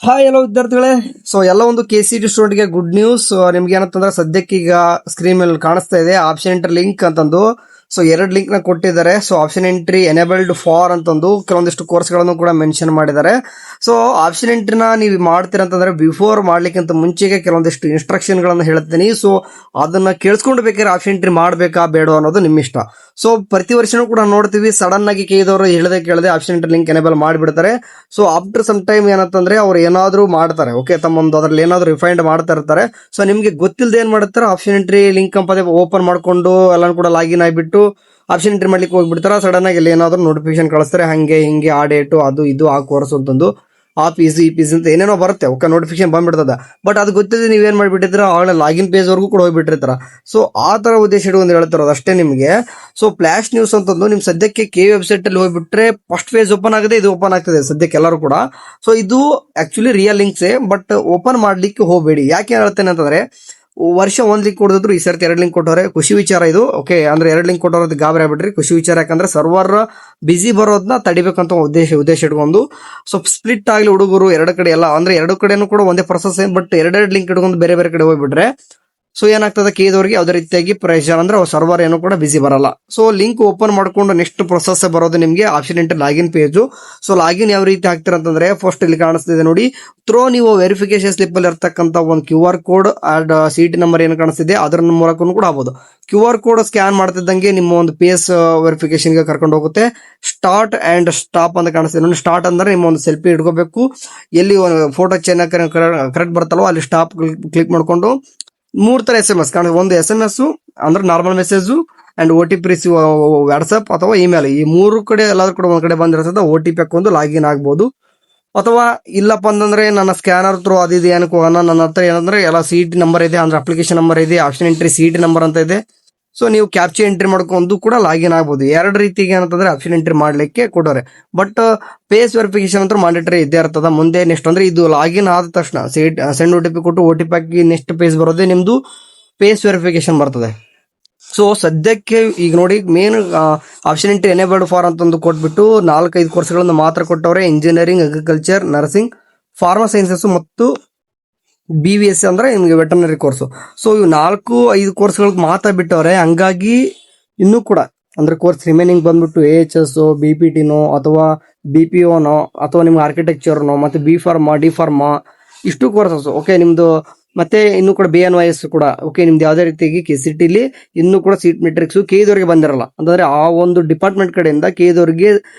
Hi ಎಲ್ಲ ವಿದ್ಯಾರ್ಥಿಗಳೇ. So ಎಲ್ಲ ಒಂದು KCET ಸ್ಟೂಡೆಂಟ್ಗೆ ಗುಡ್ ನ್ಯೂಸ್. ನಿಮ್ಗೆ ಏನಂತಂದ್ರೆ ಸದ್ಯಕ್ಕೆ ಈಗ ಸ್ಕ್ರೀನ್ ಮೇಲೆ ಕಾಣಿಸ್ತಾ ಇದೆ ಆಪ್ಷನ್ ಎಂಟ್ರಿ ಲಿಂಕ್ ಅಂತಂದು. ಸೊ 2 ಲಿಂಕ್ ನ ಕೊಟ್ಟಿದ್ದಾರೆ. So option entry enabled for ಅಂತಂದು ಕೆಲವೊಂದಿಷ್ಟು ಕೋರ್ಸ್ ಗಳನ್ನು ಕೂಡ ಮೆನ್ಷನ್ ಮಾಡಿದ್ದಾರೆ. ಸೊ ಆಪ್ಷನ್ ಎಂಟ್ರಿನ ನೀವು ಮಾಡ್ತೀರಂತಂದ್ರೆ ಬಿಫೋರ್ ಮಾಡ್ಲಿಕ್ಕಿಂತ ಮುಂಚೆಗೆ ಕೆಲವೊಂದಿಷ್ಟು ಇನ್ಸ್ಟ್ರಕ್ಷನ್ ಗಳನ್ನ ಹೇಳ್ತೀನಿ. ಸೊ ಅದನ್ನ ಕೇಳಿಸ್ಕೊಂಡು ಬೇಕಾದ್ರೆ ಆಪ್ಷನ್ ಎಂಟ್ರಿ ಮಾಡ್ಬೇಕಾ ಬೇಡ ಅನ್ನೋದು ನಿಮ್ಮ ಇಷ್ಟ. ಸೊ ಪ್ರತಿ ವರ್ಷನೂ ಕೂಡ ನೋಡ್ತೀವಿ, ಸಡನ್ ಆಗಿ ಕೇಳಿದವರು ಹೇಳದೆ ಕೇಳದೆ ಆಪ್ಷನ್ ಎಂಟ್ರಿ ಲಿಂಕ್ ಎನೇಬಲ್ ಮಾಡಿಬಿಡ್ತಾರೆ. ಸೊ ಆಫ್ಟರ್ ಸಮ್ ಟೈಮ್ ಏನಂತಂದ್ರೆ ಅವ್ರು ಏನಾದ್ರು ಮಾಡ್ತಾರೆ, ಓಕೆ, ತಮ್ಮೊಂದು ಅದ್ರಲ್ಲಿ ಏನಾದ್ರು ರಿಫೈಂಡ್ ಮಾಡ್ತಾ ಇರ್ತಾರೆ. ಸೊ ನಿಮ್ಗೆ ಗೊತ್ತಿಲ್ಲದೆ ಏನ್ ಮಾಡ್ತಾರೆ, ಆಪ್ಷನ್ ಎಂಟ್ರಿ ಲಿಂಕ್ ಅಂತ ಓಪನ್ ಮಾಡ್ಕೊಂಡು ಎಲ್ಲಾನು ಕೂಡ ಲಾಗಿನ್ ಆಗಿಬಿಟ್ಟು ಆಪ್ಷನ್ ಎಂಟ್ರಿ ಮಾಡ್ಲಿಕ್ಕೆ ಹೋಗ್ಬಿಡ್ತಾರ. ಸಡನ್ ಆಗಿ ಏನಾದ್ರು ನೋಟಿಫಿಕೇಶನ್ ಕಳಿಸ್ತಾರೆ, ಹಂಗೆ ಹಿಂಗೆ ಆ ಡೇಟು ಅದು ಇದು ಆ ಕೋರ್ಸ್ ಅಂತಂದು ಆ ಪೀಸ್ ಈ ಪೀಸ್ ಅಂತ ಏನೇನೋ ಬರುತ್ತೆ. Okay, notification ಬಂದ್ಬಿಡ್ತದ. ಬಟ್ ಅದು ಗೊತ್ತಿದೆ ನೀವೇನ್ ಮಾಡ್ಬಿಟ್ಟಿದ್ರ, ಆಗ ಲಾಗಿನ್ ಪೇಜ್ ವರ್ಗೂ ಕೂಡ ಹೋಗ್ಬಿಟ್ಟಿರ್ತಾರ. ಸೊ ಆ ತರ ಉದ್ದೇಶ ಇಟ್ಕೊಂಡು ಹೇಳ್ತಿರೋದು ಅಷ್ಟೇ ನಿಮಗೆ. ಸೊ ಫ್ಲಾಶ್ ನ್ಯೂಸ್ ಅಂತಂದು ನಿಮ್ ಸದ್ಯಕ್ಕೆ ವೆಬ್ಸೈಟ್ ಅಲ್ಲಿ ಹೋಗ್ಬಿಟ್ರೆ ಫಸ್ಟ್ ಪೇಜ್ ಓಪನ್ ಆಗಿದೆ, ಇದು ಓಪನ್ ಆಗ್ತದೆ ಸದ್ಯಕ್ಕೆ ಎಲ್ಲರೂ ಕೂಡ. ಸೊ ಇದು actually real links, but open ಮಾಡ್ಲಿಕ್ಕೆ ಹೋಗಬೇಡಿ. ಯಾಕೆ ಹೇಳ್ತೇನೆ ಅಂತಂದ್ರೆ, ವರ್ಷ 1 ಲಿಂಕ್ ಕೊಡಿದ್ರು, ಈ ಸರ್ತಿ 2 ಲಿಂಕ್ ಕೊಟ್ಟವ್ರೆ. ಖುಷಿ ವಿಚಾರ ಇದು. ಓಕೆ, ಅಂದ್ರೆ 2 ಲಿಂಕ್ ಕೊಟ್ಟವ್ರದ್ದು ಗಾಬರಿ ಆಗ್ಬಿಟ್ರಿ. ಖುಷಿ ವಿಚಾರ, ಯಾಕಂದ್ರೆ ಸರ್ವರ್ ಬಿಸಿ ಬರೋದನ್ನ ತಡಿಬೇಕಂತ ಉದ್ದೇಶ ಇಟ್ಕೊಂಡು. ಸೊ ಸ್ಪ್ಲಿಟ್ ಆಗ್ಲಿ ಹುಡುಗರು ಎರಡು ಕಡೆ ಎಲ್ಲ, ಅಂದ್ರೆ 2 ಕಡೆನೂ ಕೂಡ ಒಂದೇ ಪ್ರೊಸೆಸ್, ಬಟ್ 2 ಲಿಂಕ್ ಇಟ್ಕೊಂಡು ಬೇರೆ ಬೇರೆ ಕಡೆ ಹೋಗ್ಬಿಟ್ರೆ ಸೊ ಏನಾಗ್ತದೆ, ಕೇದವ್ರಿಗೆ ಯಾವುದೇ ರೀತಿಯಾಗಿ ಪ್ರೆಷರ್ ಅಂದ್ರೆ ಸರ್ವರ್ ಏನು ಕೂಡ ಬಿಸಿ ಬರಲ್ಲ. ಸೊ ಲಿಂಕ್ ಓಪನ್ ಮಾಡ್ಕೊಂಡು ನೆಕ್ಸ್ಟ್ ಪ್ರೊಸೆಸ್ ಬರೋದು ನಿಮಗೆ option entry login page. So login ಯಾವ ರೀತಿ ಆಗ್ತೀರ ಅಂತಂದ್ರೆ, ಫಸ್ಟ್ ಇಲ್ಲಿ ಕಾಣಿಸ್ತಿದೆ ನೋಡಿ, ನೀವು ವೆರಿಫಿಕೇಶನ್ ಸ್ಲಿಪ್ ಅಲ್ಲಿ ಇರ್ತಕ್ಕಂಥ ಒಂದು QR code and CT number ಏನು ಕಾಣಿಸ್ತಿದೆ ಅದರ ಮೂಲಕ ಕೂಡ ಆಗ್ಬೋದು. QR ಕೋಡ್ ಸ್ಕ್ಯಾನ್ ಮಾಡ್ತಿದ್ದಂಗೆ ನಿಮ್ಮ ಒಂದು ಪೇಸ್ ವೆರಿಫಿಕೇಶನ್ ಗೆ ಕರ್ಕೊಂಡು ಹೋಗುತ್ತೆ. ಸ್ಟಾರ್ಟ್ ಅಂಡ್ ಸ್ಟಾಪ್ ಅಂತ ಕಾಣಿಸ್ತಿದೆ ನೋಡಿ. ಸ್ಟಾರ್ಟ್ ಅಂದ್ರೆ ನಿಮ್ಮ ಒಂದು ಸೆಲ್ಫಿ ಇಟ್ಕೋಬೇಕು, ಎಲ್ಲಿ ಫೋಟೋ ಚೆನ್ನಾಗಿ ಕರೆಕ್ಟ್ ಬರ್ತಲ್ವೋ ಅಲ್ಲಿ ಸ್ಟಾಪ್ ಕ್ಲಿಕ್ ಮಾಡ್ಕೊಂಡು 3 ತರ SMS ಕಾಣ. ಒಂದು SMS ಅಂದ್ರೆ normal message and OTP receive WhatsApp ಅಥವಾ ಇಮೇಲ್, ಈ 3 ಕಡೆ ಎಲ್ಲಾದ್ರೂ ಕೂಡ ಒಂದ್ ಕಡೆ ಬಂದಿರ್ತದೆ. OTP ಹಾಕೊಂಡು ಲಾಗಿನ್ ಆಗ್ಬೋದು. ಅಥವಾ ಇಲ್ಲಪ್ಪ ಅಂತಂದ್ರೆ ನನ್ನ ಸ್ಕ್ಯಾನರ್ ಥ್ರೂ ಅದಿದೆ ಏನಕ್ಕೆ ಹೋಗೋಣ, ನನ್ನ ಹತ್ರ ಏನಂದ್ರೆ ಎಲ್ಲ CT ನಂಬರ್ ಇದೆ, ಅಂದ್ರೆ ಅಪ್ಲಿಕೇಶನ್ ನಂಬರ್ ಇದೆ, ಆಪ್ಷನ್ ಎಂಟ್ರಿ CT ನಂಬರ್ ಅಂತ ಇದೆ. ಸೊ ನೀವು ಕ್ಯಾಪ್ಚರ್ ಎಂಟ್ರಿ ಮಾಡ್ಕೊಂಡು ಕೂಡ ಲಾಗಿನ್ ಆಗ್ಬೋದು. 2 ರೀತಿಗೆ ಏನಂತಂದ್ರೆ ಆಪ್ಷನ್ ಎಂಟ್ರಿ ಮಾಡ್ಲಿಕ್ಕೆ ಕೊಡೋರೆ. ಬಟ್ ಪೇಸ್ ವೆರಿಫಿಕೇಶನ್ ಅಂತ ಮ್ಯಾಂಡೇಟರಿ ಇದ್ದೇ ಇರ್ತದ. ಮುಂದೆ ನೆಕ್ಸ್ಟ್ ಅಂದ್ರೆ ಇದು ಲಾಗಿನ್ ಆದ ತಕ್ಷಣ ಸೆಂಡ್ OTP ಕೊಟ್ಟು OTP ಹಾಕಿ ನೆಕ್ಸ್ಟ್ ಪೇಜ್ ಬರೋದೇ ನಿಮ್ದು ಪೇಸ್ ವೆರಿಫಿಕೇಶನ್ ಬರ್ತದೆ. ಸೊ ಸದ್ಯಕ್ಕೆ ಈಗ ನೋಡಿ, main option entry enabled for ಅಂತಂದು ಕೊಟ್ಬಿಟ್ಟು 4-5 ಕೋರ್ಸ್ಗಳನ್ನು ಮಾತ್ರ ಕೊಟ್ಟವ್ರೆ. Engineering, agriculture, nursing, pharma sciences ಮತ್ತು BVS ಅಂದ್ರೆ ನಿಮ್ಗೆ ವೆಟರ್ನರಿ ಕೋರ್ಸ್. ಸೊ ಇವು 4-5 ಕೋರ್ಸ್ಗಳಿಗೆ ಮಾತ್ರ ಬಿಟ್ಟವ್ರೆ. ಹಂಗಾಗಿ ಇನ್ನೂ ಕೂಡ ಅಂದ್ರೆ ಕೋರ್ಸ್ ರಿಮೈನಿಂಗ್ ಬಂದ್ಬಿಟ್ಟು AHS, BPTನೋ ಅಥವಾ BPOನೋ ಅಥವಾ ನಿಮ್ಗೆ ಆರ್ಕಿಟೆಕ್ಚರ್ನೋ ಮತ್ತೆ B ಫಾರ್ಮಾ, D ಫಾರ್ಮಾ, ಇಷ್ಟು ಕೋರ್ಸಸ್. ಓಕೆ, ನಿಮ್ದು ಮತ್ತೆ ಇನ್ನು ಕೂಡ BNYS ಕೂಡ. ಓಕೆ, ನಿಮ್ದು ಯಾವುದೇ ರೀತಿಯಾಗಿ KCET ಇನ್ನೂ ಕೂಡ ಸೀಟ್ ಮೆಟ್ರಿಕ್ಸ್ KEದವರಿಗೆ ಬಂದಿರಲ್ಲ. ಅಂತಂದ್ರೆ ಆ ಒಂದು ಡಿಪಾರ್ಟ್ಮೆಂಟ್ ಕಡೆಯಿಂದ KEದವರಿಗೆ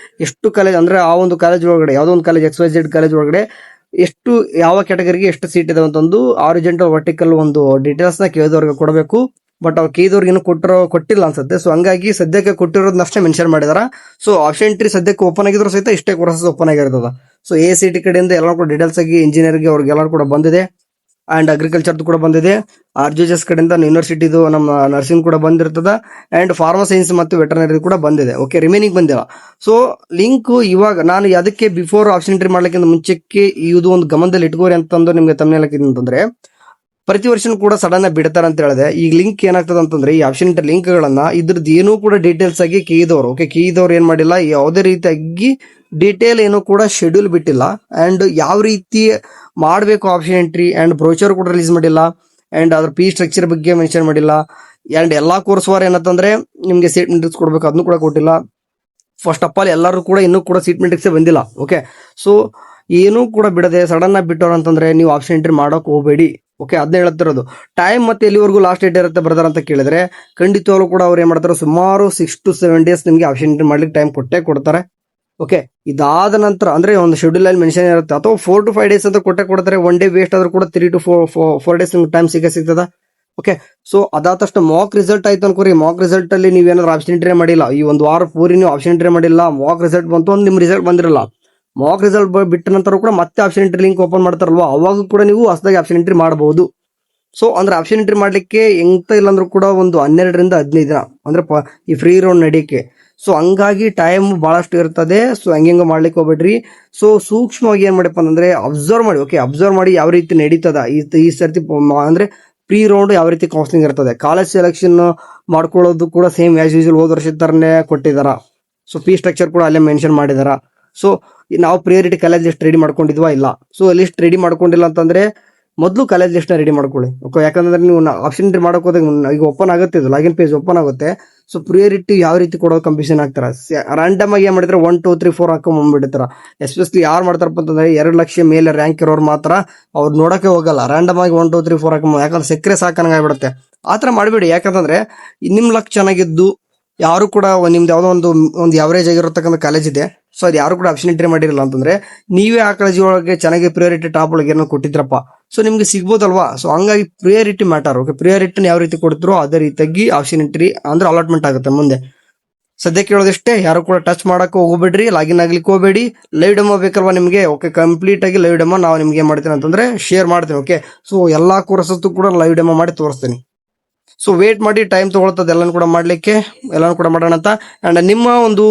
ಎಷ್ಟು ಕಾಲೇಜ್ ಅಂದ್ರೆ ಆ ಒಂದು ಕಾಲೇಜ್ ಒಳಗಡೆ, ಯಾವುದೋ ಒಂದು ಕಾಲೇಜ್ XYZ ಕಾಲೇಜ್ ಒಳಗಡೆ ಎಷ್ಟು ಯಾವ ಕ್ಯಾಟಗರಿಗೆ ಎಷ್ಟು ಸೀಟ್ ಇದೆ ಅಂತಂದು ಆರಿಜೆಂಟಲ್ ವರ್ಟಿಕಲ್ ಒಂದು ಡೀಟೇಲ್ಸ್ ನ KEದವರಿಗೆ ಕೊಡಬೇಕು. ಬಟ್ ಅವ್ರು KEದವ್ರಿಗೆ ಏನು ಕೊಟ್ಟಿಲ್ಲ ಅನ್ಸುತ್ತೆ. ಸೊ ಹಂಗಾಗಿ ಸದ್ಯಕ್ಕೆ ಕೊಟ್ಟಿರೋದನ್ನ ಅಷ್ಟೇ ಮೆನ್ಷನ್ ಮಾಡಿದಾರ. ಸೊ ಆಪ್ಷನ್ ಎಂಟ್ರಿ ಸದ್ಯಕ್ಕೆ ಓಪನ್ ಆಗಿದ್ರು ಸಹಿತ ಇಷ್ಟೇ ಕೋರ್ಸಸ್ ಓಪನ್ ಆಗಿರ್ತದ. ಸೊ ACT ಕಡೆಯಿಂದ ಎಲ್ಲ ಕೂಡ ಡೀಟೇಲ್ಸ್ ಆಗಿ ಇಂಜಿನಿಯರ್ಗೆ ಅವ್ರಿಗೆಲ್ಲ ಕೂಡ ಬಂದಿದೆ, ಅಂಡ್ ಅಗ್ರಿಕಲ್ಚರ್ ಕೂಡ ಬಂದಿದೆ. RGHS ಕಡೆಯಿಂದ ಯೂನಿವರ್ಸಿಟಿದು ನಮ್ಮ ನರ್ಸಿಂಗ್ ಕೂಡ ಬಂದಿರ್ತದ, ಅಂಡ್ ಫಾರ್ಮಾ ಸೈನ್ಸ್ ಮತ್ತು ವೆಟರ್ನರಿ ಕೂಡ ಬಂದಿದೆ. ಓಕೆ, ರಿಮೈನಿಂಗ್ ಬಂದಿಲ್ಲ. ಸೊ ಲಿಂಕ್ ಇವಾಗ ನಾನು ಅದಕ್ಕೆ ಬಿಫೋರ್ ಆಪ್ಷನ್ ಎಂಟ್ರಿ ಮಾಡ್ಲಿಕ್ಕೆ ಮುಂಚೆಕ್ಕೆ ಇದು ಒಂದು ಗಮನದಲ್ಲಿ ಇಟ್ಕೋರಿ ಅಂತಂದು ನಿಮ್ಗೆ ತಮ್ಮನೇಲಕ್ಕೆ ಅಂತಂದ್ರೆ, ಪ್ರತಿ ವರ್ಷನೂ ಕೂಡ ಸಡನ್ ಆಗಿ ಬಿಡ್ತಾರ ಅಂತ ಹೇಳಿದೆ. ಈಗ ಲಿಂಕ್ ಏನಾಗ್ತದೆ ಅಂತಂದ್ರೆ, ಈ ಆಪ್ಷನ್ ಎಂಟ್ರಿ ಲಿಂಕ್ ಗಳನ್ನ ಇದ್ರದ್ದು ಏನೂ ಕೂಡ ಡೀಟೇಲ್ಸ್ ಆಗಿ KEದವ್ರು ಏನ್ ಮಾಡಿಲ್ಲ, ಯಾವುದೇ ರೀತಿಯಾಗಿ ಡೀಟೇಲ್ ಏನು ಕೂಡ ಶೆಡ್ಯೂಲ್ ಬಿಟ್ಟಿಲ್ಲ. ಅಂಡ್ ಯಾವ ರೀತಿ ಮಾಡಬೇಕು ಆಪ್ಷನ್ ಎಂಟ್ರಿ ಅಂಡ್ ಬ್ರೋಚರ್ ಕೂಡ ರಿಲೀಸ್ ಮಾಡಿಲ್ಲ, ಅಂಡ್ ಅದ್ರ ಫೀ ಸ್ಟ್ರಕ್ಚರ್ ಬಗ್ಗೆ ಮೆನ್ಷನ್ ಮಾಡಿಲ್ಲ. ಅಂಡ್ ಎಲ್ಲಾ ಕೋರ್ಸ್ ವಾರ್ ಏನಂತಂದ್ರೆ ನಿಮ್ಗೆ ಸೀಟ್ ಮೆಟ್ರಿಕ್ಸ್ ಕೊಡ್ಬೇಕು, ಅದನ್ನು ಕೂಡ ಕೊಟ್ಟಿಲ್ಲ. ಫಸ್ಟ್ ಆಫ್ ಆಲ್ ಎಲ್ಲರೂ ಕೂಡ ಇನ್ನೂ ಕೂಡ ಸೀಟ್ ಮೆಟ್ರಿಕ್ಸ್ ಬಂದಿಲ್ಲ. ಓಕೆ, ಸೊ ಏನೂ ಕೂಡ ಬಿಡದೆ ಸಡನ್ ಆಗಿ ಬಿಟ್ಟವ್ರು ಅಂತಂದ್ರೆ ನೀವು ಆಪ್ಷನ್ ಎಂಟ್ರಿ ಮಾಡೋಕೆ ಹೋಗಬೇಡಿ. ಓಕೆ, ಅದನ್ನ ಹೇಳ್ತಿರೋದು. ಟೈಮ್ ಮತ್ತೆ ಎಲ್ಲಿವರೆಗೂ ಲಾಸ್ಟ್ ಡೇಟ್ ಇರುತ್ತೆ ಬರ್ದಾರ ಅಂತ ಕೇಳಿದ್ರೆ, ಖಂಡಿತವಾಗ್ಲೂ ಕೂಡ ಅವ್ರು ಏನ್ ಮಾಡ್ತಾರೆ, ಸುಮಾರು 6 to 7 days ನಿಮ್ಗೆ ಆಪ್ಷನ್ ಎಂಟ್ರಿ ಮಾಡ್ಲಿಕ್ಕೆ ಟೈಮ್ ಕೊಟ್ಟೇ ಕೊಡ್ತಾರೆ. ಓಕೆ, ಇದಾದ ನಂತರ ಅಂದ್ರೆ ಒಂದು ಶೆಡ್ಯೂಲ್ ಅಲ್ಲಿ ಮೆನ್ಷನ್ ಇರುತ್ತೆ, ಅಥವಾ 4 to 5 days ಅಂತ ಕೊಡ್ತಾರೆ. 1 day ವೇಸ್ಟ್ ಆದ್ರೂ ಕೂಡ 3 to 4 days ನಿಮ್ಗೆ ಟೈಮ್ ಸಿಗ್ತದ. ಓಕೆ, ಸೊ ಅದಾದ ತಕ್ಷಣ ಮಾಕ್ ರಿಸಲ್ಟ್ ಆಯ್ತು ಅನ್ಕೋರಿ. ಮಾಕ್ ರಿಸಲ್ಟ್ ಅಲ್ಲಿ ನೀವೇನಾದ್ರು ಆಪ್ಷನ್ ಎಂಟ್ರಿ ಮಾಡಿಲ್ಲ, ಈ ಒಂದು ವಾರ ಪೂರಿ ನೀವು ಆಪ್ಷನ್ ಎಂಟ್ರಿ ಮಾಡಿಲ್ಲ, ಮಾಕ್ ರಿಸಲ್ಟ್ ಬಂತು ಒಂದು ನಿಮ್ ರಿಸಲ್ಟ್ ಬಂದಿರಲ್ಲ. ಮಾಕ್ ರಿಸಲ್ಟ್ ಬಿಟ್ಟ ನಂತರ ಕೂಡ ಮತ್ತೆ ಆಪ್ಷನ್ ಎಂಟ್ರಿ ಲಿಂಕ್ ಓಪನ್ ಮಾಡ್ತಾರಲ್ವಾ, ಅವಾಗ ಕೂಡ ನೀವು ಹೊಸದಾಗಿ ಆಪ್ಷನ್ ಎಂಟ್ರಿ ಮಾಡಬಹುದು. ಸೊ ಅಂದ್ರೆ ಆಪ್ಷನ್ ಎಂಟ್ರಿ ಮಾಡ್ಲಿಕ್ಕೆ ಎಂತ ಇಲ್ಲ ಅಂದ್ರೂ ಕೂಡ ಒಂದು 12 ರಿಂದ 15 ದಿನ ಅಂದ್ರೆ ಈ ಫ್ರೀ ರೌಂಡ್ ನಡಿಯಕ್ಕೆ. ಸೊ ಹಂಗಾಗಿ ಟೈಮ್ ಬಹಳಷ್ಟು ಇರ್ತದೆ. ಸೊ ಹಂಗ ಮಾಡ್ಲಿಕ್ಕೆ ಹೋಗ್ಬೇಡ್ರಿ. ಸೊ ಸೂಕ್ಷ್ಮವಾಗಿ ಏನ್ ಮಾಡಪ್ಪ ಅಂದ್ರೆ ಅಬ್ಸರ್ವ್ ಮಾಡಿ. ಓಕೆ, ಅಬ್ಸರ್ವ್ ಮಾಡಿ ಯಾವ ರೀತಿ ನಡೀತದ ಈ ಸರ್ತಿ ಅಂದ್ರೆ ಪ್ರೀ ರೌಂಡ್ ಯಾವ ರೀತಿ ಕೌನ್ಸಿಲಿಂಗ್ ಇರ್ತದೆ. ಕಾಲೇಜ್ ಸೆಲೆಕ್ಷನ್ ಮಾಡ್ಕೊಳ್ಳೋದು ಕೂಡ ಸೇಮ್ ಆಸ್ ಯೂಶುವಲ್ ಹೋದ ವರ್ಷದ ತರನೇ ಕೊಟ್ಟಿದಾರ. ಸೊ ಫೀ ಸ್ಟ್ರಕ್ಚರ್ ಕೂಡ ಅಲ್ಲೇ ಮೆನ್ಷನ್ ಮಾಡಿದಾರ. ಸೊ ನಾವು ಪ್ರಿಯಾರಿಟಿ ಕಾಲೇಜ್ ಲಿಸ್ಟ್ ರೆಡಿ ಮಾಡ್ಕೊಂಡಿದ್ವಾ ಇಲ್ಲ. ಸೊ ಲಿಸ್ಟ್ ರೆಡಿ ಮಾಡ್ಕೊಂಡಿಲ್ಲ ಅಂತಂದ್ರೆ ಮೊದಲು ಕಾಲೇಜ್ ಲಿಸ್ಟ್ ನ ರೆಡಿ ಮಾಡ್ಕೊಳ್ಳಿ. ಓಕೆ, ಯಾಕಂದ್ರೆ ನೀವು ಆಪ್ಷನ್ ಎಂಟ್ರಿ ಮಾಡಕ್ ಹೋದಾಗ ಈಗ ಓಪನ್ ಆಗುತ್ತೆ, ಇದು ಲಾಗಿನ್ ಪೇಜ್ ಓಪನ್ ಆಗುತ್ತೆ. ಸೊ ಪ್ರಿಯಾರಿಟಿ ಯಾವ ರೀತಿ ಕೊಡೋದು ಕನ್ಫ್ಯೂಷನ್ ಆಗ್ತಾರ. ರ್ಯಾಂಡಮ್ ಆಗಿ ಏನ್ ಮಾಡಿದ್ರೆ 1 2 3 4 ಹಾಕೊಂಡ್ಬಿಡ್ತಾರ. ಎಸ್ಪೆಷಲಿ ಯಾರು ಮಾಡ್ತಾರಪ್ಪ ಅಂತಂದ್ರೆ 2 ಲಕ್ಷ ಮೇಲೆ ರ್ಯಾಂಕ್ ಇರೋರು ಮಾತ್ರ ಅವ್ರು ನೋಡಕ್ಕೆ ಹೋಗಲ್ಲ. ರ್ಯಾಂಡಮ್ ಆಗಿ 1 2 3 4 ಹಾಕೊಂಡ್, ಯಾಕಂದ್ರೆ ಸಕ್ಕರೆ ಸಾಕಂಗ ಆಗ್ಬಿಡುತ್ತೆ. ಆತರ ಮಾಡಬೇಡಿ. ಯಾಕಂತಂದ್ರೆ ನಿಮ್ ಲಕ್ ಚೆನ್ನಾಗಿದ್ದು ಯಾರು ಕೂಡ ನಿಮ್ದು ಯಾವ್ದೋ ಒಂದು ಅವರೇಜ್ ಆಗಿರತಕ್ಕಂಥ ಕಾಲೇಜ್ ಇದೆ, ಸೊ ಅದು ಯಾರು ಕೂಡ ಆಪ್ಷನ್ ಎಂಟ್ರಿ ಮಾಡಿರಲ್ಲ ಅಂತಂದ್ರೆ ನೀವೇ ಆ ಕಾಲೇಜ್ ಒಳಗೆ ಚೆನ್ನಾಗಿ ಪ್ರಿಯಾರಿಟಿ ಟಾಪ್ ಒಳಗೆ ಏನೋ ಕೊಟ್ಟಿದ್ರಪ್ಪ, ಸೊ ನಿಮ್ಗೆ ಸಿಗ್ಬೋದಲ್ವಾ. ಸೊ ಹಂಗಾಗಿ ಪ್ರಿಯಾರಿಟಿ ಮ್ಯಾಟರ್. ಓಕೆ, ಪ್ರಿಯಾರಿಟಿನ ಯಾವ ರೀತಿ ಕೊಡ್ತಿರೋ ಅದೇ ರೀತಿಯಾಗಿ ಆಪ್ಷನ್ ಎಂಟ್ರಿ ಅಂದ್ರೆ ಅಲಾಟ್ಮೆಂಟ್ ಆಗುತ್ತೆ ಮುಂದೆ. ಸದ್ಯಕ್ಕೆ ಹೇಳೋದಿಷ್ಟೇ, ಯಾರು ಕೂಡ ಟಚ್ ಮಾಡಕ್ಕೆ ಹೋಗ್ಬೇಡ್ರಿ, ಲಾಗಿನ್ ಆಗ್ಲಿಕ್ಕೆ ಹೋಗ್ಬೇಡಿ. ಲೈವ್ ಡೆಮೋ ಬೇಕಲ್ವಾ ನಿಮಗೆ? ಓಕೆ, ಕಂಪ್ಲೀಟ್ ಆಗಿ ಲೈವ್ ಡೆಮೋ ನಾವು ನಿಮ್ಗೆ ಏನ್ ಮಾಡ್ತೀನಿ ಅಂತಂದ್ರೆ ಶೇರ್ ಮಾಡ್ತೀನಿ. ಓಕೆ, ಸೊ ಎಲ್ಲಾ ಕೋರ್ಸಸ್ ಕೂಡ ಲೈವ್ ಡೆಮೋ ಮಾಡಿ ತೋರಿಸ್ತೀನಿ. ಸೊ ವೇಟ್ ಮಾಡಿ, ಟೈಮ್ ತಗೊಳ್ತದೆ ಎಲ್ಲಾನು ಕೂಡ ಮಾಡ್ಲಿಕ್ಕೆ, ಎಲ್ಲಾನು ಕೂಡ ಮಾಡೋಣ ಅಂತ. ಅಂಡ್ ನಿಮ್ಮ ಒಂದು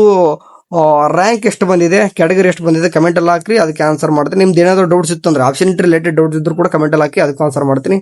ರ್ಯಾಂಕ್ ಎಷ್ಟು ಬಂದಿದೆ, ಕ್ಯಾಟಗರಿ ಎಷ್ಟು ಬಂದಿದೆ ಕಮೆಂಟ್ ಅಲ್ಲಿ ಹಾಕ್ರಿ, ಅದಕ್ಕೆ ಆನ್ಸರ್ ಮಾಡ್ತೀನಿ. ನಿಮ್ದು ಏನಾದ್ರು ಡೌಟ್ಸ್ ಇತ್ತು ಅಂದ್ರೆ ಆಪ್ಷನ್ ರಿಲೇಟೆಡ್ ಡೌಟ್ಸ್ ಇದ್ರು ಕೂಡ ಕಮೆಂಟ್ ಅಲ್ಲಿ ಹಾಕಿ, ಅದಕ್ಕೆ ಆನ್ಸರ್ ಮಾಡ್ತೀನಿ.